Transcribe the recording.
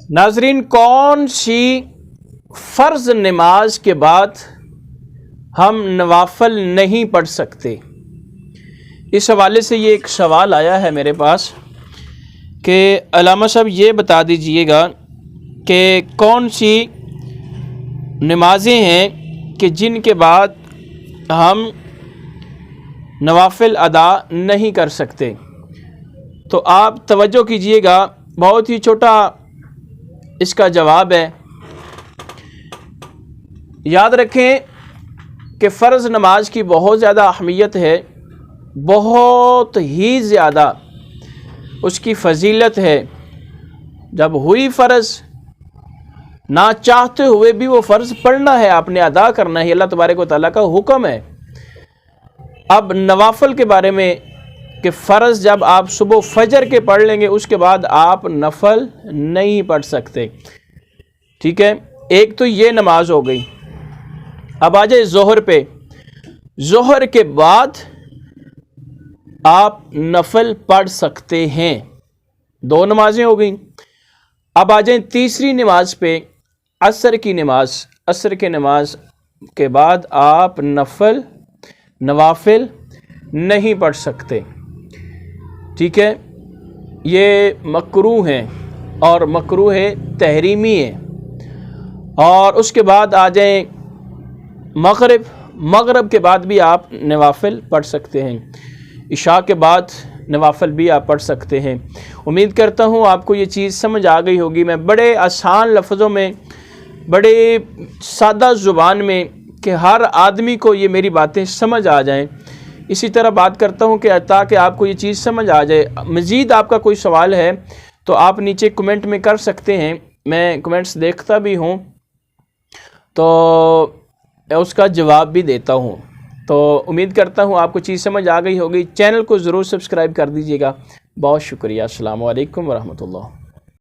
नाज़रीन, कौन सी फ़र्ज़ नमाज के बाद हम नवाफ़िल नहीं पढ़ सकते? इस हवाले से ये एक सवाल आया है मेरे पास कि अल्लामा साहब ये बता दीजिएगा कि कौन सी नमाज़ें हैं कि जिनके बाद हम नवाफ़िल अदा नहीं कर सकते। तो आप तवज्जो कीजिएगा, बहुत ही छोटा इसका जवाब है। याद रखें कि फ़र्ज़ नमाज की बहुत ज़्यादा अहमियत है, बहुत ही ज़्यादा उसकी फ़जीलत है। जब हुई फ़र्ज़, ना चाहते हुए भी वो फ़र्ज़ पढ़ना है, आपने अदा करना है, अल्लाह तबारक व तआला का हुक्म है। अब नवाफ़िल के बारे में कि फ़र्ज़ जब आप सुबह फजर के पढ़ लेंगे उसके बाद आप नफल नहीं पढ़ सकते। ठीक है, एक तो ये नमाज हो गई। अब आ जाए ज़ोहर पे। ज़ोहर के बाद आप नफल पढ़ सकते हैं, दो नमाजें हो गई। अब आ जाए तीसरी नमाज पे, असर की नमाज। असर की नमाज के बाद आप नवाफ़िल नहीं पढ़ सकते। ठीक है, ये मकरूह हैं और मकरूह तहरीमी है। और उसके बाद आ जाए मगरिब। मगरिब के बाद भी आप नवाफ़िल पढ़ सकते हैं। इशा के बाद नवाफ़िल भी आप पढ़ सकते हैं। उम्मीद करता हूँ आपको ये चीज़ समझ आ गई होगी। मैं बड़े आसान लफ्ज़ों में, बड़े सादा ज़ुबान में, कि हर आदमी को ये मेरी बातें समझ आ जाएं, इसी तरह बात करता हूँ कि ताकि आपको ये चीज़ समझ आ जाए। मज़ीद आपका कोई सवाल है तो आप नीचे कमेंट में कर सकते हैं, मैं कमेंट्स देखता भी हूँ तो उसका जवाब भी देता हूँ। तो उम्मीद करता हूँ आपको चीज़ समझ आ गई होगी। चैनल को ज़रूर सब्सक्राइब कर दीजिएगा। बहुत शुक्रिया। अस्सलामु अलैकुम वरहमतुल्लाह।